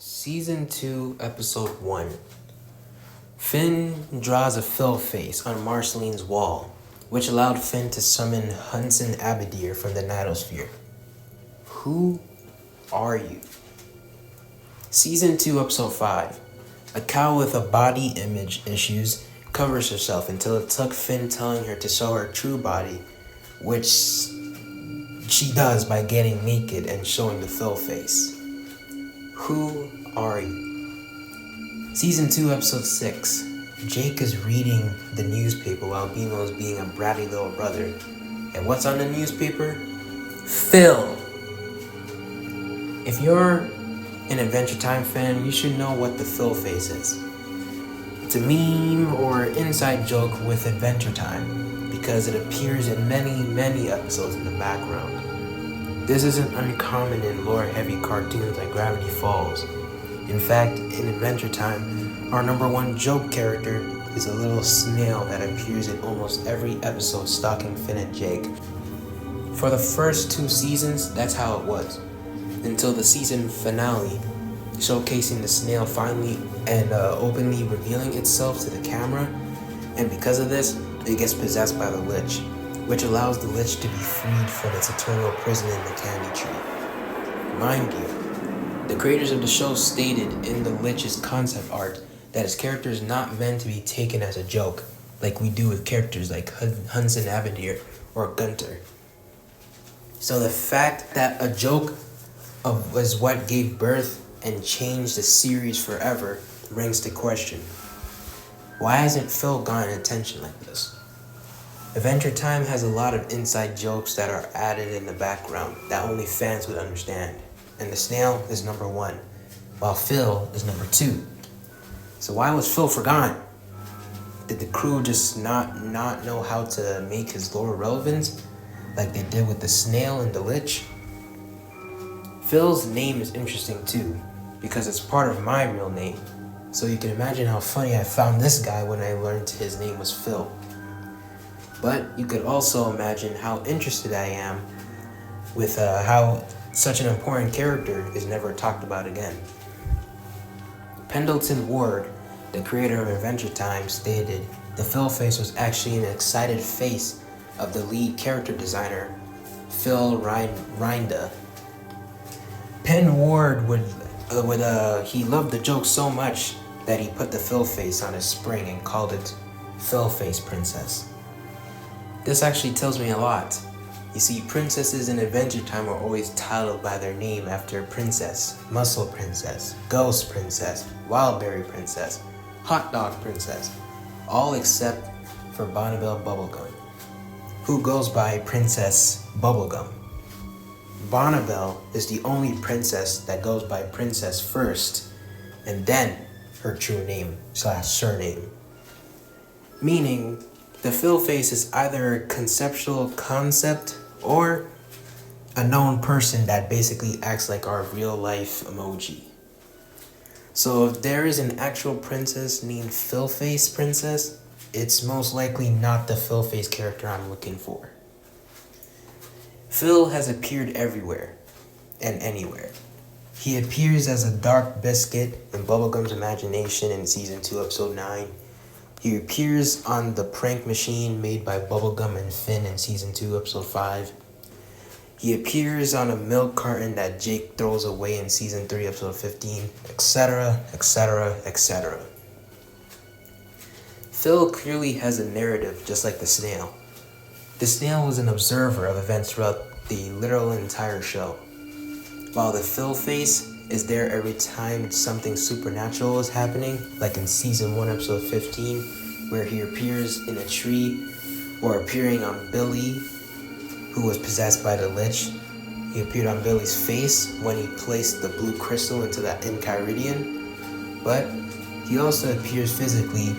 Season 2, Episode 1. Finn draws a Phil face on Marceline's wall, which allowed Finn to summon Hudson Abadir from the Nightosphere. Who are you? Season 2, Episode 5. A cow with a body image issues covers herself until it took Finn telling her to show her true body, which she does by getting naked and showing the Phil face. Who are you? Season 2, Episode 6. Jake is reading the newspaper while BMO is being a bratty little brother. And what's on the newspaper? Phil! If you're an Adventure Time fan, you should know what the Phil face is. It's a meme or inside joke with Adventure Time because it appears in many episodes in the background. This isn't uncommon in lore-heavy cartoons like Gravity Falls. In fact, in Adventure Time, our number one joke character is a little snail that appears in almost every episode stalking Finn and Jake. For the first 2 seasons, that's how it was, until the season finale, showcasing the snail finally and openly revealing itself to the camera, and because of this, it gets possessed by the Lich, which allows the Lich to be freed from its eternal prison in the Candy Tree. Mind you, the creators of the show stated in the Lich's concept art that his character is not meant to be taken as a joke, like we do with characters like Hudson Abadir or Gunter. So the fact that a joke was what gave birth and changed the series forever brings to question, why hasn't Phil gotten attention like this? Adventure Time has a lot of inside jokes that are added in the background that only fans would understand. And the snail is number 1, while Phil is number 2. So why was Phil forgotten? Did the crew just not know how to make his lore relevant, like they did with the snail and the Lich? Phil's name is interesting too, because it's part of my real name. So you can imagine how funny I found this guy when I learned his name was Phil. But you could also imagine how interested I am with how such an important character is never talked about again. Pendleton Ward, the creator of Adventure Time, stated the Phil face was actually an excited face of the lead character designer, Phil Reinda. Penn Ward he loved the joke so much that he put the Phil face on his spring and called it Phil Face Princess. This actually tells me a lot. You see, princesses in Adventure Time are always titled by their name after Princess, Muscle Princess, Ghost Princess, Wildberry Princess, Hot Dog Princess, all except for Bonnibel Bubblegum, who goes by Princess Bubblegum. Bonnibel is the only princess that goes by Princess first, and then her true name / surname. Meaning, the Phil face is either a conceptual concept or a known person that basically acts like our real life emoji. So if there is an actual princess named Phil Face Princess, it's most likely not the Phil Face character I'm looking for. Phil has appeared everywhere and anywhere. He appears as a dark biscuit in Bubblegum's imagination in Season 2, Episode 9. He appears on the prank machine made by Bubblegum and Finn in Season 2, Episode 5. He appears on a milk carton that Jake throws away in Season 3, Episode 15, etc., etc., etc. Phil clearly has a narrative just like the snail. The snail was an observer of events throughout the literal entire show, while the Phil face is there every time something supernatural is happening, like in Season 1, Episode 15, where he appears in a tree, or appearing on Billy, who was possessed by the Lich. He appeared on Billy's face when he placed the blue crystal into that Enchiridion, but he also appears physically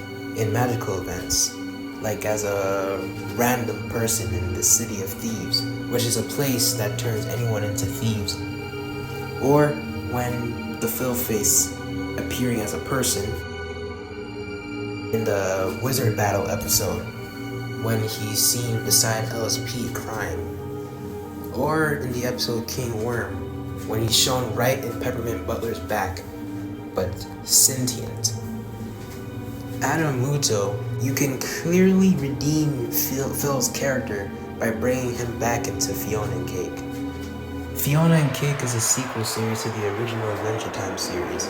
in magical events, like as a random person in the City of Thieves, which is a place that turns anyone into thieves, or when the Phil face appearing as a person in the Wizard Battle episode when he's seen beside LSP crying, or in the episode King Worm when he's shown right in Peppermint Butler's back but sentient. Adam Muto, you can clearly redeem Phil's character by bringing him back into Fiona and Cake. Fiona and Cake is a sequel series to the original Adventure Time series.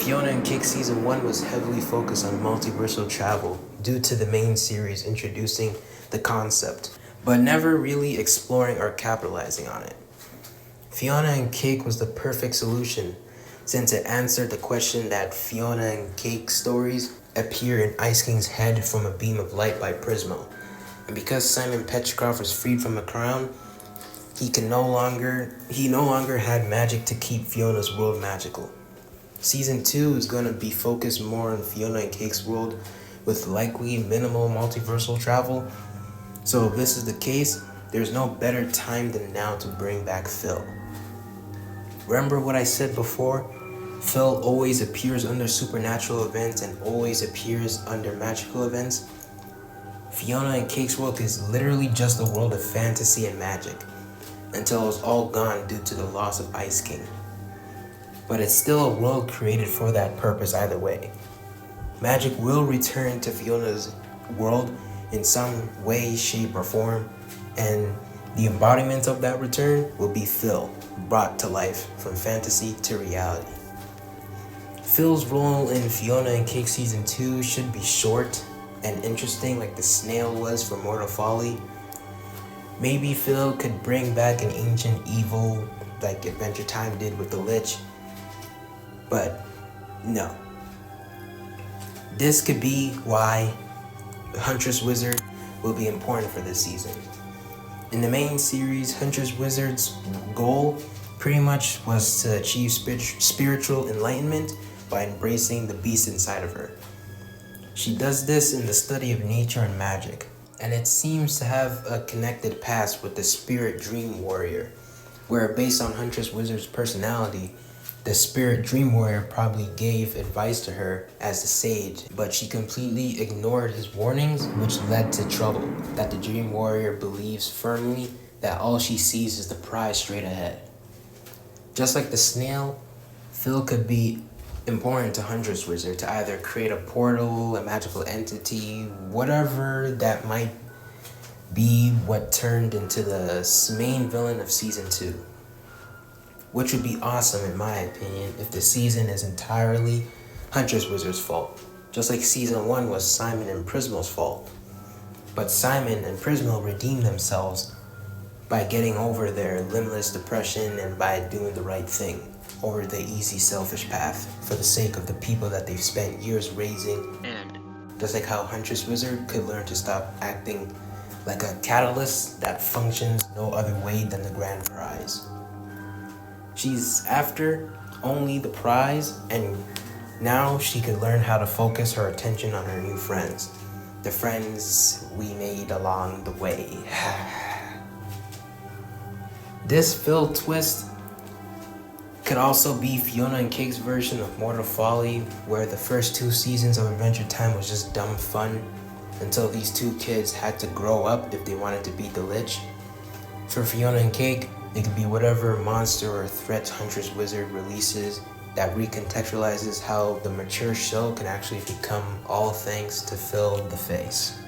Fiona and Cake Season 1 was heavily focused on multiversal travel due to the main series introducing the concept, but never really exploring or capitalizing on it. Fiona and Cake was the perfect solution since it answered the question that Fiona and Cake stories appear in Ice King's head from a beam of light by Prismo. And because Simon Petrikov was freed from a crown, he no longer had magic to keep Fiona's world magical. Season 2 is going to be focused more on Fiona and Cake's world with likely minimal multiversal travel. So if this is the case, there's no better time than now to bring back Phil. Remember what I said before? Phil always appears under supernatural events and always appears under magical events. Fiona and Cake's world is literally just a world of fantasy and magic, until it's all gone due to the loss of Ice King. But it's still a world created for that purpose either way. Magic will return to Fiona's world in some way, shape, or form, and the embodiment of that return will be Phil, brought to life from fantasy to reality. Phil's role in Fiona and Cake Season 2 should be short and interesting like the snail was for Mortal Folly. Maybe Phil could bring back an ancient evil like Adventure Time did with the Lich, but no. This could be why Huntress Wizard will be important for this season. In the main series, Huntress Wizard's goal pretty much was to achieve spiritual enlightenment by embracing the beast inside of her. She does this in the study of nature and magic, and it seems to have a connected past with the Spirit Dream Warrior, where based on Huntress Wizard's personality, the Spirit Dream Warrior probably gave advice to her as the sage, but she completely ignored his warnings, which led to trouble, that the Dream Warrior believes firmly that all she sees is the prize straight ahead. Just like the snail, Phil could be important to Huntress Wizard to either create a portal, a magical entity, whatever that might be what turned into the main villain of Season 2. Which would be awesome in my opinion if the season is entirely Huntress Wizard's fault. Just like Season 1 was Simon and Prismo's fault. But Simon and Prismo redeemed themselves by getting over their limitless depression and by doing the right thing over the easy selfish path for the sake of the people that they've spent years raising. And just like how Huntress Wizard could learn to stop acting like a catalyst that functions no other way than the grand prize. She's after only the prize, and now she could learn how to focus her attention on her new friends. The friends we made along the way. This Phil twist could also be Fiona and Cake's version of Mortal Folly, where the first 2 seasons of Adventure Time was just dumb fun until these 2 kids had to grow up if they wanted to beat the Lich. For Fiona and Cake, it could be whatever monster or threat Huntress Wizard releases that recontextualizes how the mature show can actually become all thanks to Phil the Face.